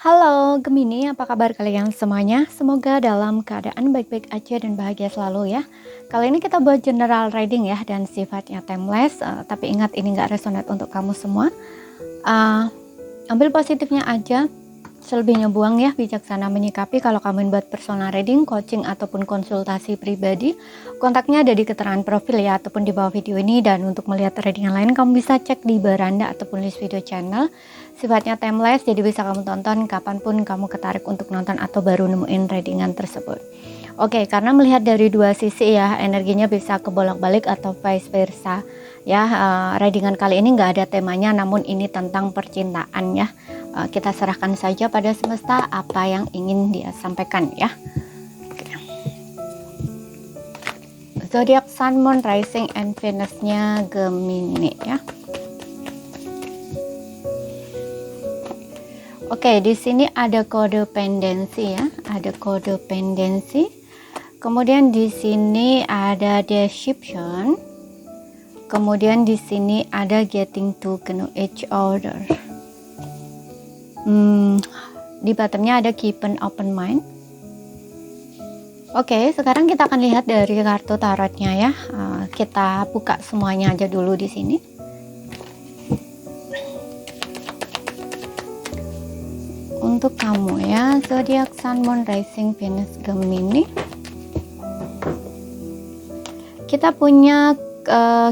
Halo Gemini, apa kabar kalian semuanya? Semoga dalam keadaan baik-baik aja dan bahagia selalu ya. Kali ini kita buat general reading ya dan sifatnya timeless, tapi ingat ini nggak resonate untuk kamu semua. Ambil positifnya aja, selebihnya buang ya, bijaksana menyikapi. Kalau kamu buat personal reading, coaching ataupun konsultasi pribadi, kontaknya ada di keterangan profil ya ataupun di bawah video ini. Dan untuk melihat reading yang lain, kamu bisa cek di beranda ataupun list video channel. Sifatnya timeless, jadi bisa kamu tonton kapanpun kamu ketarik untuk nonton atau baru nemuin readingan tersebut. Oke, karena melihat dari dua sisi ya, energinya bisa kebolak-balik atau vice versa ya. Readingan kali ini nggak ada temanya, namun ini tentang percintaan ya. Kita serahkan saja pada semesta apa yang ingin dia sampaikan ya. Zodiac Sun, Moon, Rising, and Venus-nya Gemini ya. Oke, di sini ada kode pendensi ya, ada kode pendensi. Kemudian di sini ada deception. Kemudian di sini ada getting to know each other. Di bottomnya ada keep an open mind. Oke, sekarang kita akan lihat dari kartu tarotnya ya. Kita buka semuanya aja dulu di sini. Untuk kamu ya, zodiak Sun, Moon, Rising, Venus, Gemini. Kita punya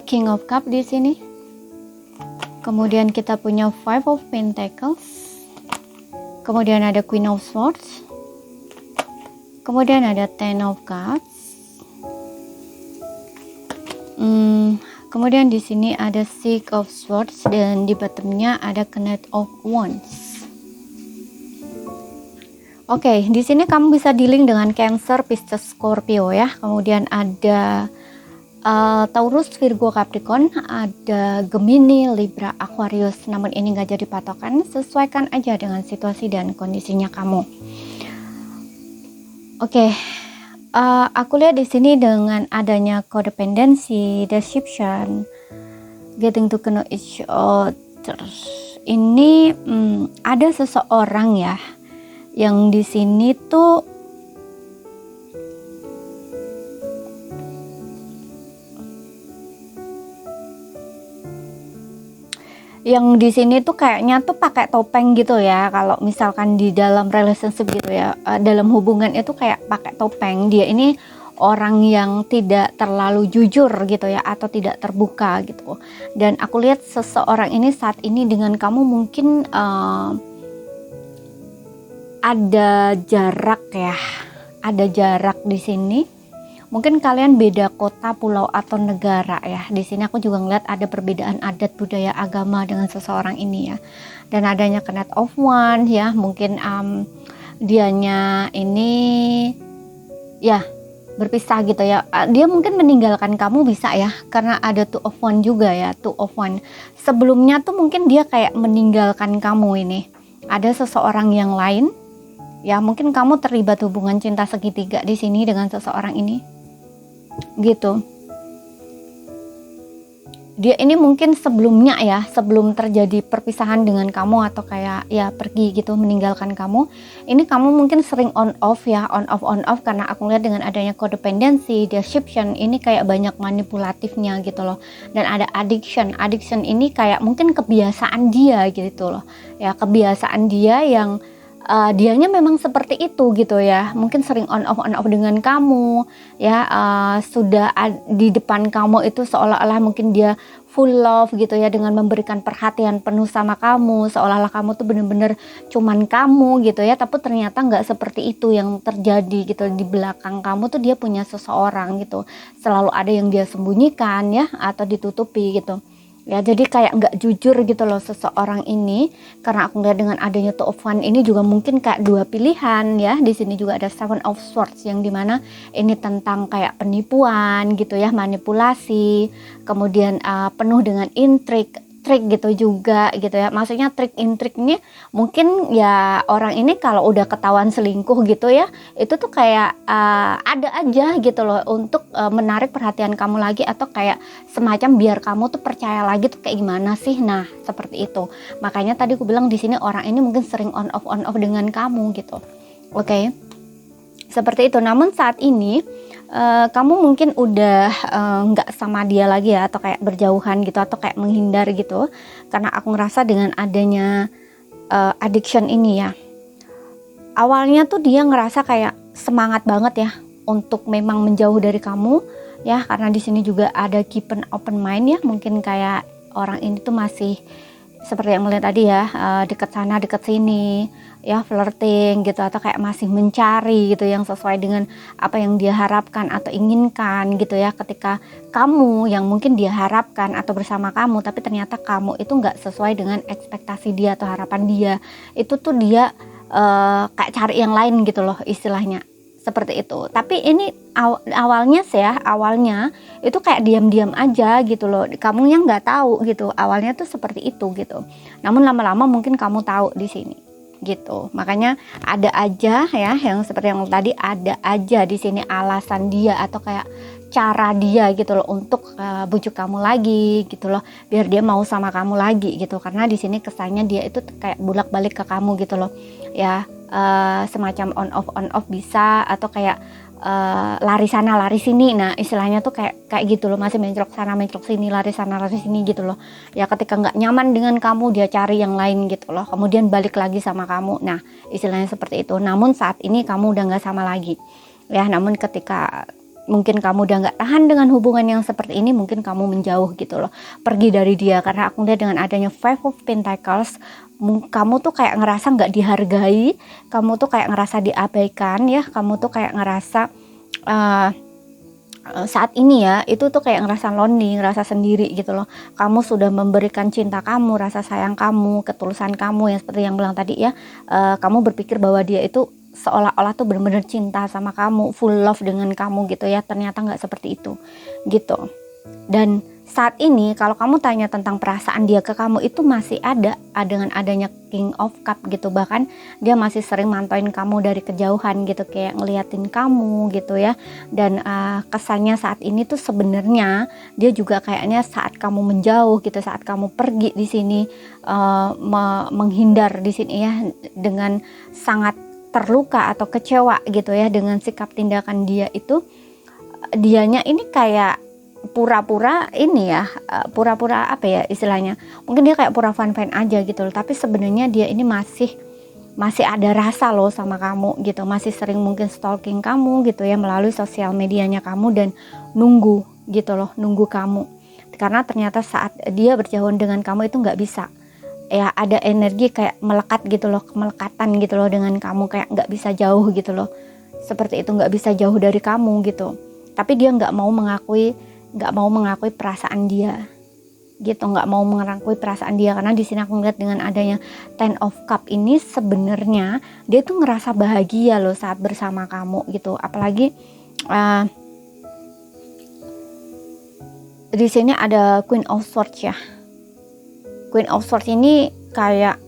King of Cup di sini. Kemudian kita punya Five of Pentacles. Kemudian ada Queen of Swords. Kemudian ada Ten of Cups. Kemudian di sini ada Six of Swords dan di bottomnya ada Knight of Wands. Oke, di sini kamu bisa dealing dengan Cancer, Pisces, Scorpio ya. Kemudian ada Taurus, Virgo, Capricorn, ada Gemini, Libra, Aquarius. Namun ini nggak jadi patokan, sesuaikan aja dengan situasi dan kondisinya kamu. Oke, aku lihat di sini dengan adanya codependency, deception, getting to know each other. Ini ada seseorang ya yang di sini tuh kayaknya tuh pakai topeng gitu ya. Kalau misalkan di dalam relationship gitu ya, dalam hubungan itu kayak pakai topeng. Dia ini orang yang tidak terlalu jujur gitu ya, atau tidak terbuka gitu. Dan aku lihat seseorang ini saat ini dengan kamu mungkin ada jarak ya, ada jarak di sini. Mungkin kalian beda kota, pulau atau negara ya. Di sini aku juga ngeliat ada perbedaan adat, budaya, agama dengan seseorang ini ya. Dan adanya Knight of Wands ya, mungkin dianya ini ya berpisah gitu ya. Dia mungkin meninggalkan kamu bisa ya, karena ada Two of Wands juga ya, Two of Wands. Sebelumnya tuh mungkin dia kayak meninggalkan kamu ini. Ada seseorang yang lain. Ya, mungkin kamu terlibat hubungan cinta segitiga di sini dengan seseorang ini. Gitu. Dia ini mungkin sebelumnya ya, sebelum terjadi perpisahan dengan kamu atau kayak ya pergi gitu meninggalkan kamu. Ini kamu mungkin sering on off ya, on off karena aku lihat dengan adanya codependency, deception ini kayak banyak manipulatifnya gitu loh. Dan ada addiction. Addiction ini kayak mungkin kebiasaan dia gitu loh. Ya, kebiasaan dia yang dianya memang seperti itu gitu ya, mungkin sering on off dengan kamu ya, sudah di depan kamu itu seolah-olah mungkin dia full love gitu ya, dengan memberikan perhatian penuh sama kamu, seolah-olah kamu tuh bener-bener cuman kamu gitu ya, tapi ternyata nggak seperti itu yang terjadi gitu. Di belakang kamu tuh dia punya seseorang gitu, selalu ada yang dia sembunyikan ya, atau ditutupi gitu. Ya, jadi kayak nggak jujur gitu loh seseorang ini. Karena aku lihat dengan adanya Two of Wands ini juga mungkin kayak dua pilihan ya. Di sini juga ada Seven of Swords yang dimana ini tentang kayak penipuan gitu ya, manipulasi, kemudian penuh dengan intrik, trik gitu juga gitu ya. Maksudnya trik intriknya mungkin ya orang ini kalau udah ketahuan selingkuh gitu ya, itu tuh kayak ada aja gitu loh untuk menarik perhatian kamu lagi, atau kayak semacam biar kamu tuh percaya lagi tuh kayak gimana sih. Nah, seperti itu. Makanya tadi aku bilang di sini orang ini mungkin sering on off dengan kamu gitu. Oke. Seperti itu. Namun saat ini kamu mungkin udah nggak sama dia lagi ya, atau kayak berjauhan gitu, atau kayak menghindar gitu, karena aku ngerasa dengan adanya addiction ini ya, awalnya tuh dia ngerasa kayak semangat banget ya untuk memang menjauh dari kamu ya, karena di sini juga ada keep an open mind ya, mungkin kayak orang ini tuh masih seperti yang melihat tadi ya, deket sana deket sini ya, flirting gitu, atau kayak masih mencari gitu yang sesuai dengan apa yang dia harapkan atau inginkan gitu ya. Ketika kamu yang mungkin dia harapkan atau bersama kamu, tapi ternyata kamu itu nggak sesuai dengan ekspektasi dia atau harapan dia, itu tuh dia kayak cari yang lain gitu loh istilahnya, seperti itu. Tapi ini awalnya sih ya, awalnya itu kayak diam-diam aja gitu loh, kamu yang nggak tahu gitu awalnya tuh seperti itu gitu. Namun lama-lama mungkin kamu tahu di sini gitu. Makanya ada aja ya, yang seperti yang tadi, ada aja di sini alasan dia atau kayak cara dia gitu loh untuk bujuk kamu lagi gitu loh, biar dia mau sama kamu lagi gitu. Karena di sini kesannya dia itu kayak bolak-balik ke kamu gitu loh ya, semacam on off bisa, atau kayak lari sana lari sini. Nah istilahnya tuh kayak gitu loh, masih menclok sana menclok sini, lari sana lari sini gitu loh ya. Ketika nggak nyaman dengan kamu, dia cari yang lain gitu loh, kemudian balik lagi sama kamu. Nah istilahnya seperti itu. Namun saat ini kamu udah nggak sama lagi ya. Namun ketika mungkin kamu udah nggak tahan dengan hubungan yang seperti ini, mungkin kamu menjauh gitu loh, pergi dari dia. Karena aku lihat dengan adanya Five of Pentacles, kamu tuh kayak ngerasa nggak dihargai, kamu tuh kayak ngerasa diabaikan ya, kamu tuh kayak ngerasa saat ini ya, itu tuh kayak ngerasa lonely, ngerasa sendiri gitu loh. Kamu sudah memberikan cinta kamu, rasa sayang kamu, ketulusan kamu yang seperti yang bilang tadi ya, kamu berpikir bahwa dia itu seolah-olah tuh benar-benar cinta sama kamu, full love dengan kamu gitu ya. Ternyata nggak seperti itu gitu. Dan saat ini kalau kamu tanya tentang perasaan dia ke kamu, itu masih ada dengan adanya King of Cup gitu. Bahkan dia masih sering mantauin kamu dari kejauhan gitu, kayak ngeliatin kamu gitu ya. Dan kesannya saat ini tuh sebenarnya dia juga kayaknya saat kamu menjauh gitu, saat kamu pergi di sini, menghindar di sini ya, dengan sangat terluka atau kecewa gitu ya dengan sikap tindakan dia itu. Dianya ini kayak pura-pura ini ya, pura-pura apa ya istilahnya, mungkin dia kayak pura fine-fine aja gitu loh, tapi sebenarnya dia ini masih ada rasa loh sama kamu gitu, masih sering mungkin stalking kamu gitu ya melalui sosial medianya kamu, dan nunggu gitu loh, nunggu kamu. Karena ternyata saat dia berjauhan dengan kamu itu nggak bisa ya, ada energi kayak melekat gitu loh, kemelekatan gitu loh dengan kamu, kayak nggak bisa jauh gitu loh, seperti itu, nggak bisa jauh dari kamu gitu. Tapi dia nggak mau mengakui perasaan dia gitu, nggak mau mengakui perasaan dia. Karena di sini aku ngeliat dengan adanya Ten of Cup ini, sebenarnya dia tuh ngerasa bahagia loh saat bersama kamu gitu. Apalagi di sini ada Queen of Swords ya. Queen of Swords ini kayak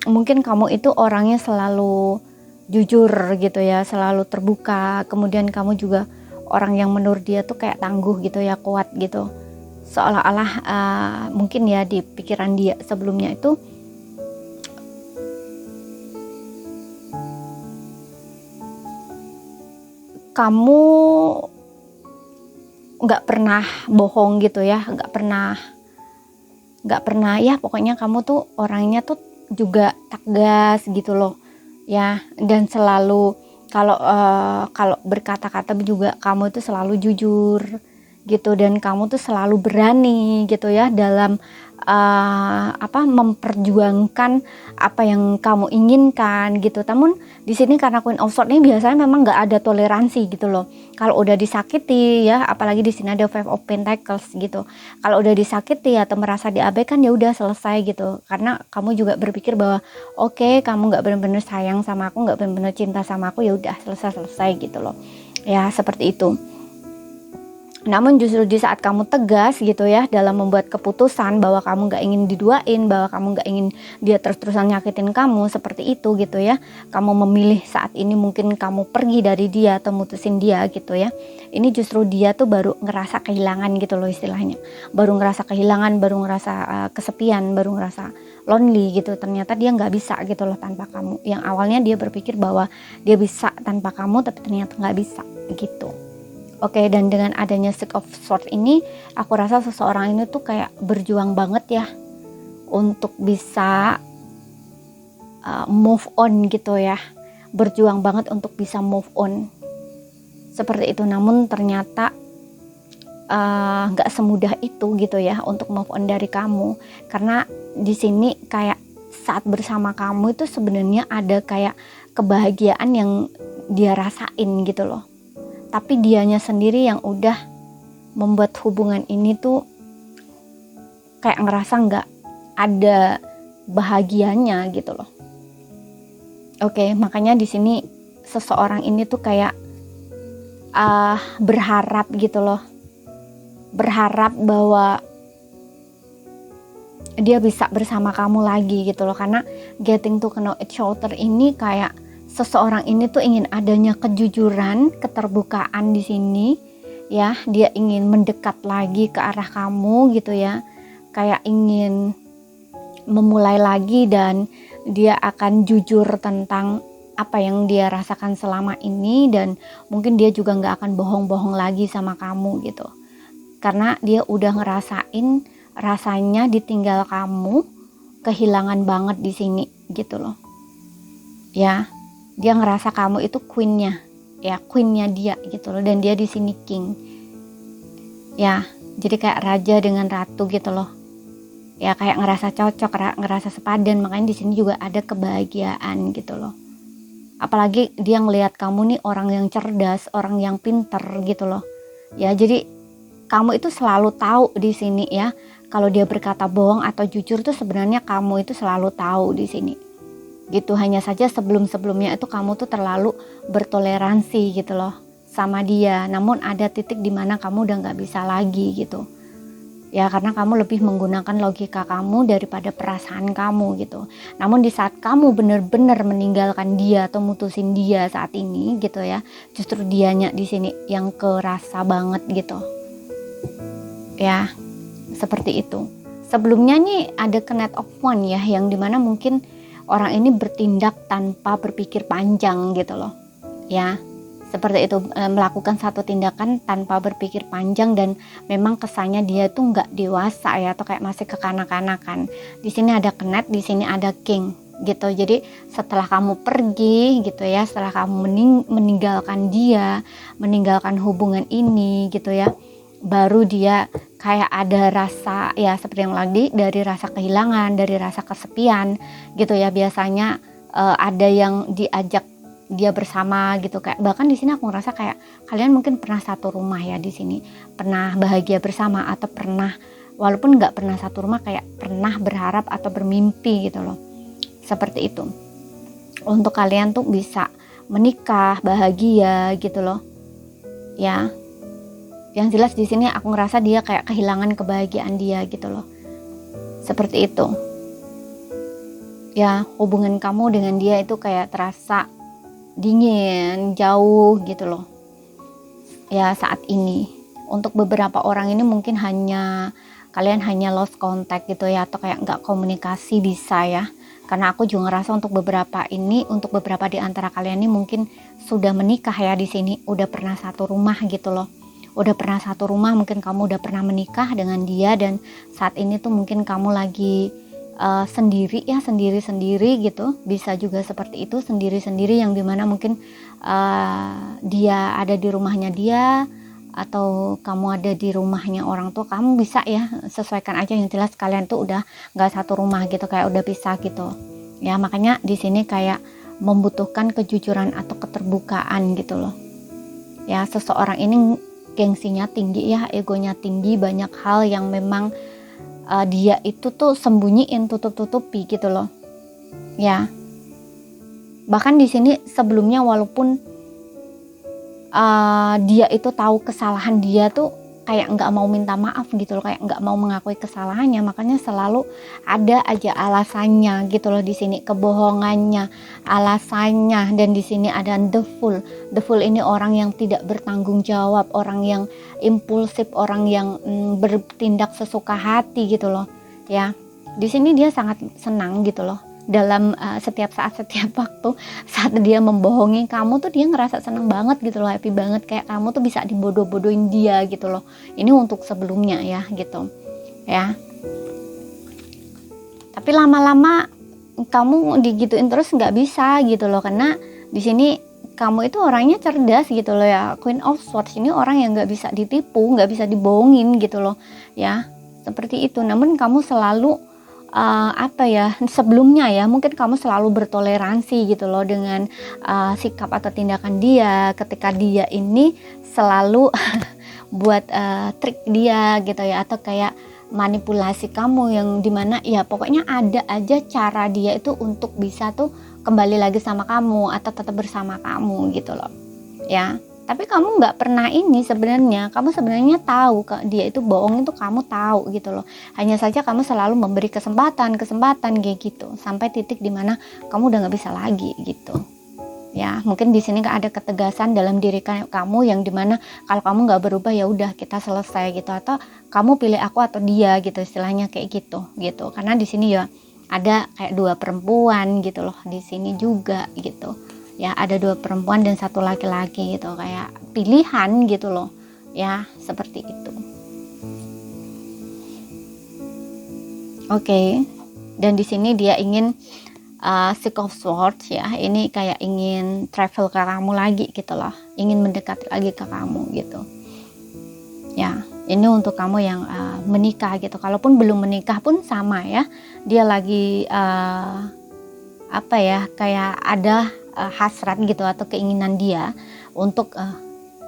mungkin kamu itu orangnya selalu jujur gitu ya, selalu terbuka. Kemudian kamu juga orang yang menurut dia tuh kayak tangguh gitu ya, kuat gitu. Seolah-olah mungkin ya di pikiran dia sebelumnya itu kamu nggak pernah bohong gitu ya, nggak pernah ya, pokoknya kamu tuh orangnya tuh juga tegas gitu loh ya. Dan selalu kalau berkata-kata juga kamu itu selalu jujur gitu, dan kamu tuh selalu berani gitu ya dalam memperjuangkan apa yang kamu inginkan gitu. Namun di sini karena Queen of Swords ini biasanya memang nggak ada toleransi gitu loh. Kalau udah disakiti ya, apalagi di sini ada Five of Pentacles gitu. Kalau udah disakiti atau merasa diabaikan, ya udah selesai gitu. Karena kamu juga berpikir bahwa oke, kamu nggak benar-benar sayang sama aku, nggak benar-benar cinta sama aku, ya udah selesai gitu loh. Ya seperti itu. Namun justru di saat kamu tegas gitu ya dalam membuat keputusan bahwa kamu gak ingin diduain, bahwa kamu gak ingin dia terus-terusan nyakitin kamu seperti itu gitu ya, kamu memilih saat ini mungkin kamu pergi dari dia atau mutusin dia gitu ya, ini justru dia tuh baru ngerasa kehilangan gitu loh istilahnya, baru ngerasa kehilangan, baru ngerasa kesepian, baru ngerasa lonely gitu. Ternyata dia gak bisa gitu loh tanpa kamu, yang awalnya dia berpikir bahwa dia bisa tanpa kamu tapi ternyata gak bisa gitu. Oke, dan dengan adanya Six of Swords ini, aku rasa seseorang ini tuh kayak berjuang banget ya untuk bisa move on gitu ya. Berjuang banget untuk bisa move on. Seperti itu, namun ternyata gak semudah itu gitu ya untuk move on dari kamu. Karena di sini kayak saat bersama kamu itu sebenarnya ada kayak kebahagiaan yang dia rasain gitu loh. Tapi dianya sendiri yang udah membuat hubungan ini tuh kayak ngerasa nggak ada bahagianya gitu loh. Oke, makanya di sini seseorang ini tuh kayak berharap gitu loh, berharap bahwa dia bisa bersama kamu lagi gitu loh. Karena getting to know each other ini kayak seseorang ini tuh ingin adanya kejujuran, keterbukaan di sini ya. Dia ingin mendekat lagi ke arah kamu gitu ya, kayak ingin memulai lagi, dan dia akan jujur tentang apa yang dia rasakan selama ini, dan mungkin dia juga gak akan bohong-bohong lagi sama kamu gitu, karena dia udah ngerasain rasanya ditinggal kamu, kehilangan banget di sini gitu loh ya. Dia ngerasa kamu itu queennya ya, queennya dia gitu loh, dan dia di sini king ya, jadi kayak raja dengan ratu gitu loh ya, kayak ngerasa cocok, ngerasa sepadan. Makanya di sini juga ada kebahagiaan gitu loh. Apalagi dia ngelihat kamu nih orang yang cerdas, orang yang pinter gitu loh ya. Jadi kamu itu selalu tahu di sini ya, kalau dia berkata bohong atau jujur tuh sebenarnya kamu itu selalu tahu di sini gitu. Hanya saja sebelum-sebelumnya itu kamu tuh terlalu bertoleransi gitu loh sama dia, namun ada titik dimana kamu udah gak bisa lagi gitu ya, karena kamu lebih menggunakan logika kamu daripada perasaan kamu gitu. Namun di saat kamu benar-benar meninggalkan dia atau mutusin dia saat ini gitu ya, justru dianya di sini yang kerasa banget gitu ya, seperti itu. Sebelumnya nih ada Knight of Wands ya, yang dimana mungkin orang ini bertindak tanpa berpikir panjang gitu loh ya, seperti itu, melakukan satu tindakan tanpa berpikir panjang, dan memang kesannya dia tuh nggak dewasa ya, atau kayak masih kekanak-kanakan. Di sini ada Knight, di sini ada King gitu. Jadi setelah kamu pergi gitu ya, setelah kamu meninggalkan dia, meninggalkan hubungan ini gitu ya, baru dia kayak ada rasa ya seperti yang lagi, dari rasa kehilangan, dari rasa kesepian gitu ya. Biasanya ada yang diajak dia bersama gitu, kayak bahkan di sini aku ngerasa kayak kalian mungkin pernah satu rumah ya, di sini pernah bahagia bersama, atau pernah walaupun nggak pernah satu rumah kayak pernah berharap atau bermimpi gitu loh, seperti itu. Untuk kalian tuh bisa menikah bahagia gitu loh ya. Yang jelas di sini aku ngerasa dia kayak kehilangan kebahagiaan dia gitu loh, seperti itu ya. Hubungan kamu dengan dia itu kayak terasa dingin, jauh gitu loh ya saat ini. Untuk beberapa orang ini mungkin kalian hanya lost contact gitu ya, atau kayak nggak komunikasi bisa ya. Karena aku juga ngerasa untuk beberapa di antara kalian ini mungkin sudah menikah ya di sini, udah pernah satu rumah gitu loh. Udah pernah satu rumah, mungkin kamu udah pernah menikah dengan dia, dan saat ini tuh mungkin kamu lagi sendiri ya, sendiri-sendiri gitu. Bisa juga seperti itu, sendiri-sendiri, yang dimana mungkin dia ada di rumahnya dia, atau kamu ada di rumahnya orang tua kamu. Bisa ya, sesuaikan aja, yang jelas kalian tuh udah nggak satu rumah gitu, kayak udah pisah gitu ya. Makanya di sini kayak membutuhkan kejujuran atau keterbukaan gitu loh ya. Seseorang ini gengsinya tinggi ya, egonya tinggi, banyak hal yang memang dia itu tuh sembunyiin, tutup-tutupi gitu loh ya. Bahkan di sini sebelumnya walaupun dia itu tahu kesalahan dia tuh kayak nggak mau minta maaf gitu loh, kayak nggak mau mengakui kesalahannya, makanya selalu ada aja alasannya gitu loh di sini, kebohongannya, alasannya. Dan di sini ada the fool. The fool ini orang yang tidak bertanggung jawab, orang yang impulsif, orang yang bertindak sesuka hati gitu loh ya. Di sini dia sangat senang gitu loh dalam setiap saat, setiap waktu saat dia membohongi kamu tuh dia ngerasa senang banget gitu loh, happy banget, kayak kamu tuh bisa dibodoh-bodohin dia gitu loh. Ini untuk sebelumnya ya gitu ya. Tapi lama-lama kamu digituin terus nggak bisa gitu loh, karena di sini kamu itu orangnya cerdas gitu loh ya. Queen of Swords ini orang yang nggak bisa ditipu, nggak bisa dibohongin gitu loh ya, seperti itu. Namun kamu selalu sebelumnya ya, mungkin kamu selalu bertoleransi gitu loh dengan sikap atau tindakan dia, ketika dia ini selalu buat trik dia gitu ya, atau kayak manipulasi kamu yang dimana ya pokoknya ada aja cara dia itu untuk bisa tuh kembali lagi sama kamu atau tetap bersama kamu gitu loh ya. Tapi kamu nggak pernah ini, sebenarnya kamu sebenarnya tahu dia itu bohong, itu kamu tahu gitu loh. Hanya saja kamu selalu memberi kesempatan kayak gitu sampai titik dimana kamu udah nggak bisa lagi gitu ya. Mungkin di sini ada ketegasan dalam diri kamu yang dimana kalau kamu nggak berubah ya udah kita selesai gitu, atau kamu pilih aku atau dia gitu, istilahnya kayak gitu. Karena di sini ya ada kayak dua perempuan gitu loh di sini juga gitu ya, ada dua perempuan dan satu laki-laki gitu, kayak pilihan gitu loh ya, seperti itu. Oke. Dan di sini dia ingin Six of Swords ya, ini kayak ingin travel ke kamu lagi gitu loh, ingin mendekati lagi ke kamu gitu ya. Ini untuk kamu yang menikah gitu, kalaupun belum menikah pun sama ya, dia lagi kayak ada hasrat gitu atau keinginan dia untuk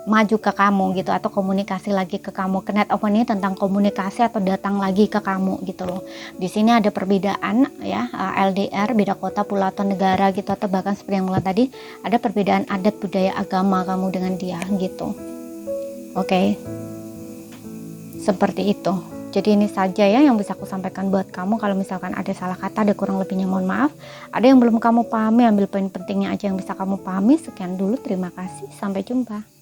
maju ke kamu gitu, atau komunikasi lagi ke kamu. Knight of Wands ini tentang komunikasi atau datang lagi ke kamu gitu loh. Di sini ada perbedaan ya, LDR, beda kota, pulau atau negara gitu, atau bahkan seperti yang mulai tadi ada perbedaan adat, budaya, agama kamu dengan dia gitu. Oke. Seperti itu. Jadi ini saja ya yang bisa aku sampaikan buat kamu. Kalau misalkan ada salah kata, ada kurang lebihnya mohon maaf. Ada yang belum kamu pahami, ambil poin pentingnya aja yang bisa kamu pahami. Sekian dulu, terima kasih, sampai jumpa.